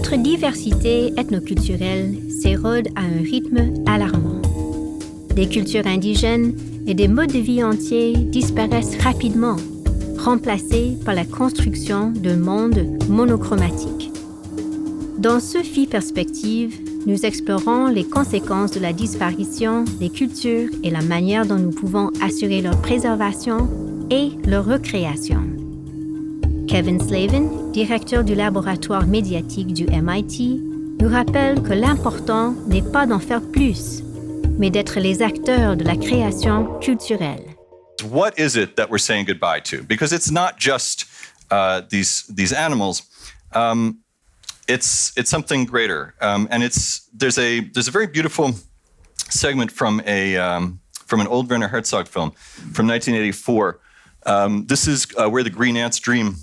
Notre diversité ethnoculturelle s'érode à un rythme alarmant. Des cultures indigènes et des modes de vie entiers disparaissent rapidement, remplacés par la construction d'un monde monochromatique. Dans ce FI Perspective, nous explorons les conséquences de la disparition des cultures et la manière dont nous pouvons assurer leur préservation et leur recréation. Kevin Slavin, directeur du laboratoire médiatique du MIT, nous rappelle que l'important n'est pas d'en faire plus, mais d'être les acteurs de la création culturelle. What is it that we're saying goodbye to? Because it's not just these animals. It's something greater, and there's a very beautiful segment from an old Werner Herzog film from 1984. This is Where the Green Ants Dream.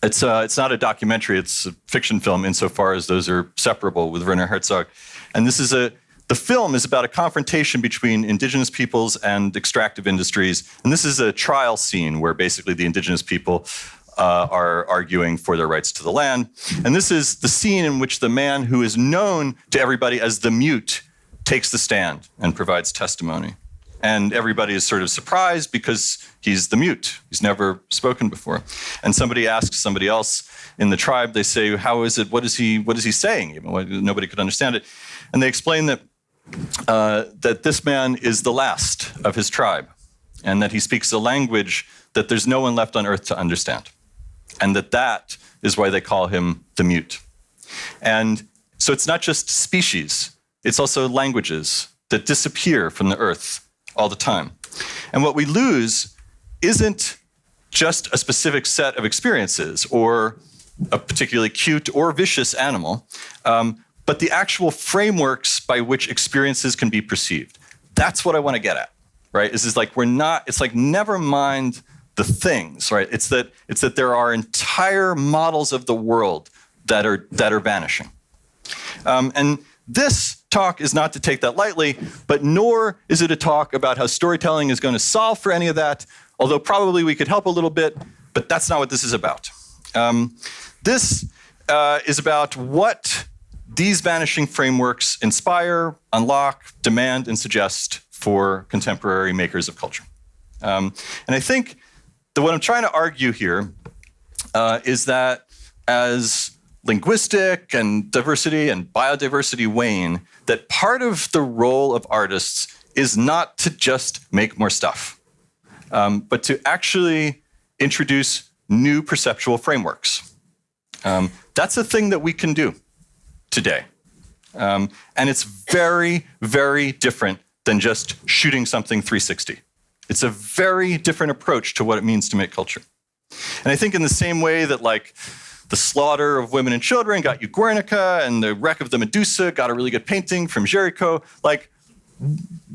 It's not a documentary; it's a fiction film insofar as those are separable with Werner Herzog. And the film is about a confrontation between indigenous peoples and extractive industries. And this is a trial scene where basically the indigenous people are arguing for their rights to the land. And this is the scene in which the man who is known to everybody as the mute takes the stand and provides testimony. And everybody is sort of surprised because he's the mute. He's never spoken before. And somebody asks somebody else in the tribe, they say, how is it, what is he saying? Even nobody could understand it. And they explain that this man is the last of his tribe, and that he speaks a language that there's no one left on earth to understand. And that is why they call him the mute. And so it's not just species, it's also languages that disappear from the earth all the time. And what we lose isn't just a specific set of experiences or a particularly cute or vicious animal, but the actual frameworks by which experiences can be perceived. That's what I want to get at, right? It's like never mind the things, right? It's that there are entire models of the world that are vanishing. And this talk is not to take that lightly, but nor is it a talk about how storytelling is going to solve for any of that, although probably we could help a little bit, but that's not what this is about. This is about what these vanishing frameworks inspire, unlock, demand, and suggest for contemporary makers of culture. And I think that what I'm trying to argue here is that as linguistic and diversity and biodiversity wane, that part of the role of artists is not to just make more stuff, but to actually introduce new perceptual frameworks. That's a thing that we can do today. And it's very, very different than just shooting something 360. It's a very different approach to what it means to make culture. And I think in the same way that the slaughter of women and children got you Guernica, and the wreck of the Medusa got a really good painting from Jericho,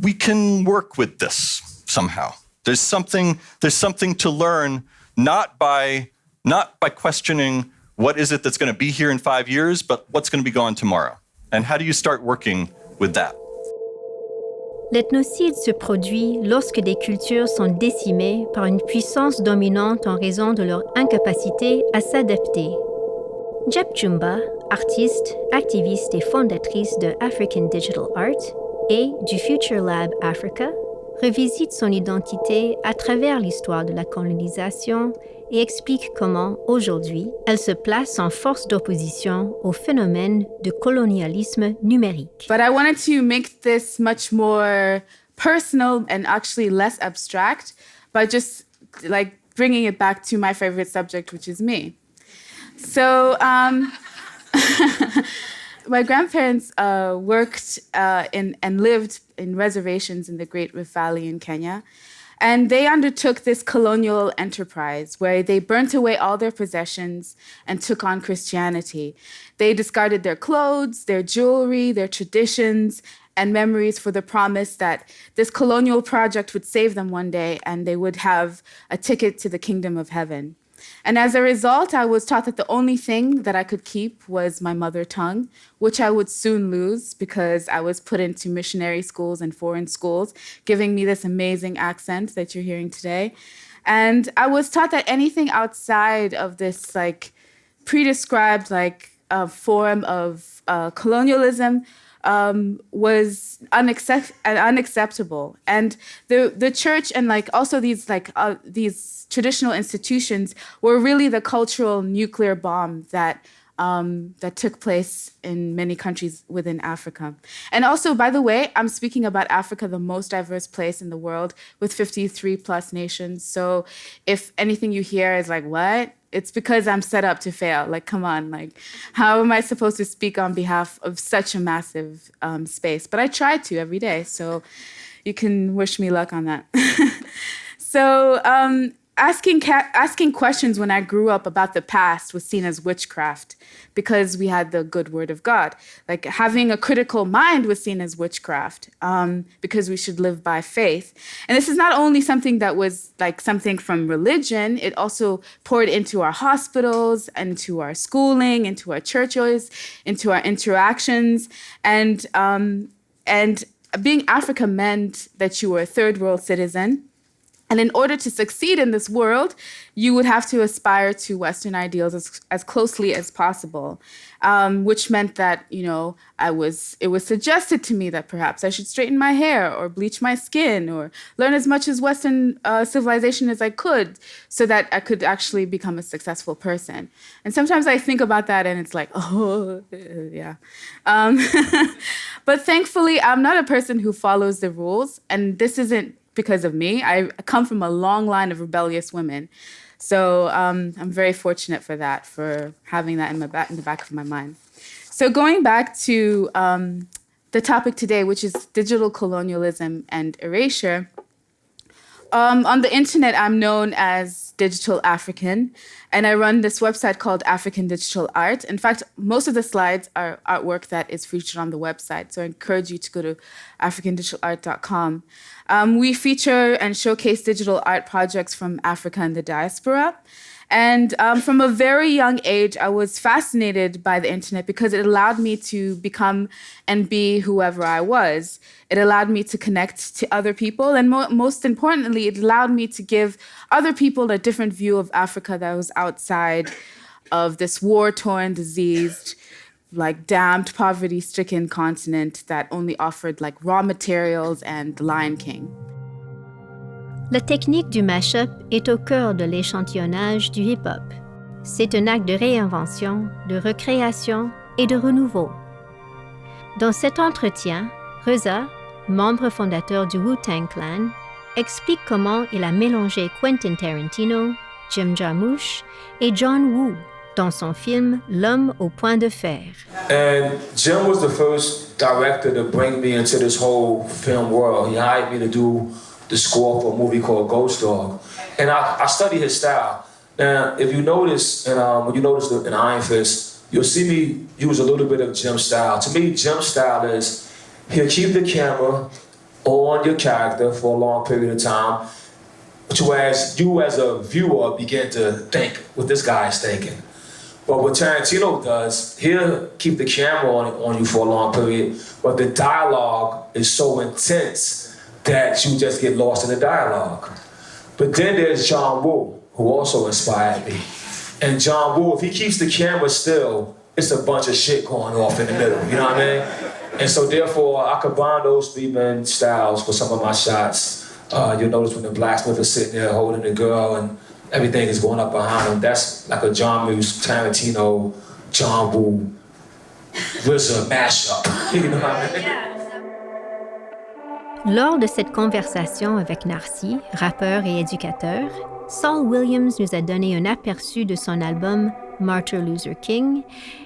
we can work with this somehow. There's something to learn, not by questioning what is it that's going to be here in 5 years, but what's going to be gone tomorrow. And how do you start working with that? L'ethnocide se produit lorsque des cultures sont décimées par une puissance dominante en raison de leur incapacité à s'adapter. Jeb Chumba, artiste, activiste et fondatrice de African Digital Art et du Future Lab Africa, revisite son identité à travers l'histoire de la colonisation et explique comment, aujourd'hui, elle se place en force d'opposition au phénomène de colonialisme numérique. But I wanted to make this much more personal and actually less abstract by just bringing it back to my favorite subject, which is me. So my grandparents worked and lived in reservations in the Great Rift Valley in Kenya. And they undertook this colonial enterprise where they burnt away all their possessions and took on Christianity. They discarded their clothes, their jewelry, their traditions, and memories for the promise that this colonial project would save them one day and they would have a ticket to the kingdom of heaven. And as a result, I was taught that the only thing that I could keep was my mother tongue, which I would soon lose because I was put into missionary schools and foreign schools, giving me this amazing accent that you're hearing today. And I was taught that anything outside of this pre-described form of colonialism was unacceptable, and the church and like also these traditional institutions were really the cultural nuclear bomb that took place in many countries within Africa. And also, by the way, I'm speaking about Africa, the most diverse place in the world, with 53 plus nations. So if anything you hear is like, what? It's because I'm set up to fail. Like, come on, like, how am I supposed to speak on behalf of such a massive space? But I try to every day, so you can wish me luck on that. So asking questions when I grew up about the past was seen as witchcraft because we had the good word of God. Like having a critical mind was seen as witchcraft because we should live by faith. And this is not only something that was like something from religion, it also poured into our hospitals, into our schooling, into our churches, into our interactions. And being Africa meant that you were a third world citizen. And in order to succeed in this world, you would have to aspire to Western ideals as closely as possible, which meant that, you know, it was suggested to me that perhaps I should straighten my hair or bleach my skin or learn as much as Western civilization as I could so that I could actually become a successful person. And sometimes I think about that and it's like, oh, yeah. But thankfully, I'm not a person who follows the rules, and this isn't because of me. I come from a long line of rebellious women. So I'm very fortunate for that, for having that in the back of my mind. So going back to the topic today, which is digital colonialism and erasure. On the internet, I'm known as Digital African, and I run this website called African Digital Art. In fact, most of the slides are artwork that is featured on the website, so I encourage you to go to africandigitalart.com. We feature and showcase digital art projects from Africa and the diaspora. And from a very young age, I was fascinated by the internet because it allowed me to become and be whoever I was. It allowed me to connect to other people. And most importantly, it allowed me to give other people a different view of Africa that was outside of this war-torn, diseased, like damned, poverty-stricken continent that only offered like raw materials and The Lion King. La technique du mash-up est au cœur de l'échantillonnage du hip-hop. C'est un acte de réinvention, de recréation et de renouveau. Dans cet entretien, Reza, membre fondateur du Wu-Tang Clan, explique comment il a mélangé Quentin Tarantino, Jim Jarmusch et John Woo dans son film L'homme au point de fer. And Jim was the first director to bring me into this whole film world. He hired me to do the score for a movie called Ghost Dog. And I studied his style. Now, if you notice, and when you notice in Iron Fist, you'll see me use a little bit of Jim's style. To me, Jim's style is he'll keep the camera on your character for a long period of time, whereas you as a viewer begin to think what this guy is thinking. But what Tarantino does, he'll keep the camera on you for a long period, but the dialogue is so intense that you just get lost in the dialogue. But then there's John Woo, who also inspired me. And John Woo, if he keeps the camera still, it's a bunch of shit going off in the middle, you know what I mean? And so therefore, I combine those three men styles for some of my shots. You'll notice when the blacksmith is sitting there holding the girl and everything is going up behind him. That's like a John Woo, Tarantino, John Woo, RZA mashup, you know what I mean? Lors de cette conversation avec Narcy, rappeur et éducateur, Saul Williams nous a donné un aperçu de son album Martin Luther King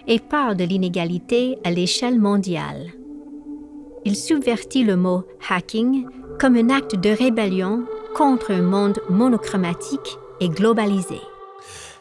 et parle de l'inégalité à l'échelle mondiale. Il subvertit le mot « hacking » comme un acte de rébellion contre un monde monochromatique et globalisé.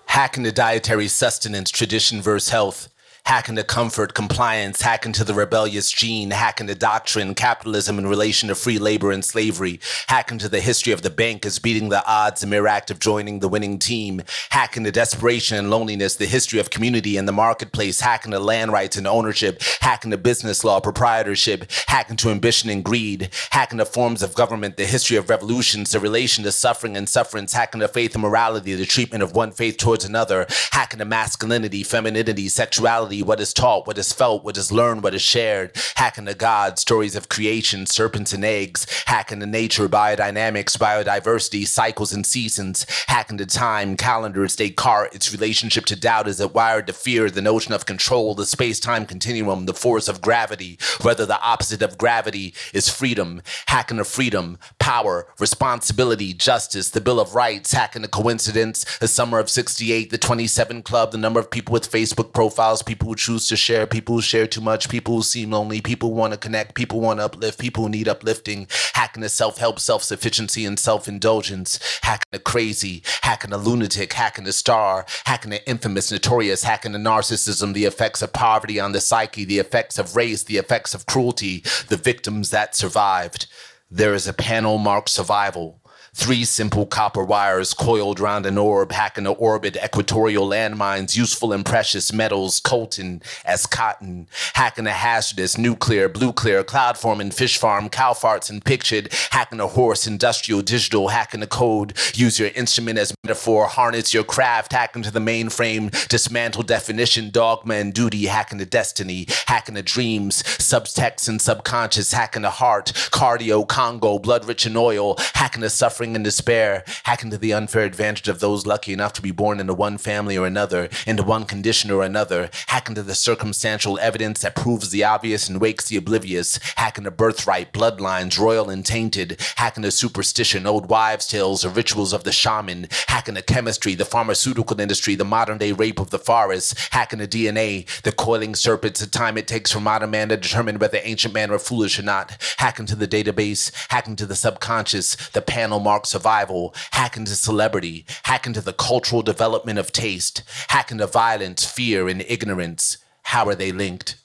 Hacking the dietary sustenance, tradition versus health. Hacking the comfort, compliance, hacking to the rebellious gene, hacking the doctrine, capitalism in relation to free labor and slavery, hacking to the history of the bank as beating the odds, the mere act of joining the winning team, hacking the desperation and loneliness, the history of community and the marketplace, hacking to land rights and ownership, hacking to business law, proprietorship, hacking to ambition and greed, hacking to forms of government, the history of revolutions, the relation to suffering and sufferance, hacking to faith and morality, the treatment of one faith towards another, hacking to masculinity, femininity, sexuality, orally, what is taught, what is felt, what is learned, what is shared. Hacking the gods, stories of creation, serpents and eggs. Hacking the nature, biodynamics, biodiversity, cycles and seasons. Hacking the time, calendars, Descartes, its relationship to doubt as it wired to fear, the notion of control, the space-time continuum, the force of gravity, whether the opposite of gravity is freedom. Hacking the freedom, power, responsibility, justice, the Bill of Rights. Hacking the coincidence, the summer of 68, the 27 Club, the number of people with Facebook profiles, people who choose to share, people who share too much, people who seem lonely, people who want to connect, people who want to uplift, people who need uplifting. Hacking the self-help, self-sufficiency, and self-indulgence. Hacking the crazy, hacking the lunatic, hacking the star, hacking the infamous, notorious, hacking the narcissism, the effects of poverty on the psyche, the effects of race, the effects of cruelty, the victims that survived. There is a panel marked survival. 3 simple copper wires coiled round an orb, hacking the orbit, equatorial landmines, useful and precious metals, coltan as cotton, hacking the hazardous, nuclear, blue clear, cloud forming, fish farm, cow farts and pictured, hacking the horse, industrial, digital, hacking the code, use your instrument as metaphor, harness your craft, hacking to the mainframe, dismantle definition, dogma and duty, hacking the destiny, hacking the dreams, subtext and subconscious, hacking the heart, cardio, Congo, blood rich in oil, hacking the suffering and despair, hacking to the unfair advantage of those lucky enough to be born into one family or another, into one condition or another, hacking to the circumstantial evidence that proves the obvious and wakes the oblivious, hacking to birthright, bloodlines, royal and tainted, hacking to superstition, old wives' tales or rituals of the shaman, hacking to chemistry, the pharmaceutical industry, the modern-day rape of the forest, hacking to DNA, the coiling serpents, the time it takes for modern man to determine whether ancient man were foolish or not, hacking to the database, hacking to the subconscious, the panel mark survival, hacking to celebrity, hacking to the cultural development of taste, hacking to violence, fear, and ignorance. How are they linked?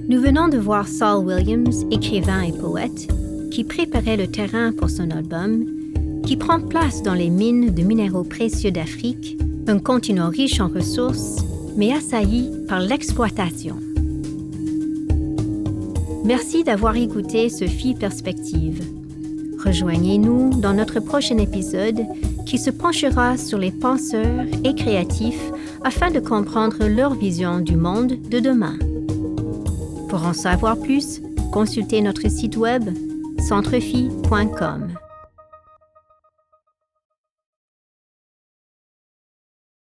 Nous venons de voir Saul Williams, écrivain et poète, qui préparait le terrain pour son album, qui prend place dans les mines de minéraux précieux d'Afrique, un continent riche en ressources, mais assailli par l'exploitation. Merci d'avoir écouté Sophie Perspective. Rejoignez-nous dans notre prochain épisode qui se penchera sur les penseurs et créatifs afin de comprendre leur vision du monde de demain. Pour en savoir plus, consultez notre site web centrephi.com.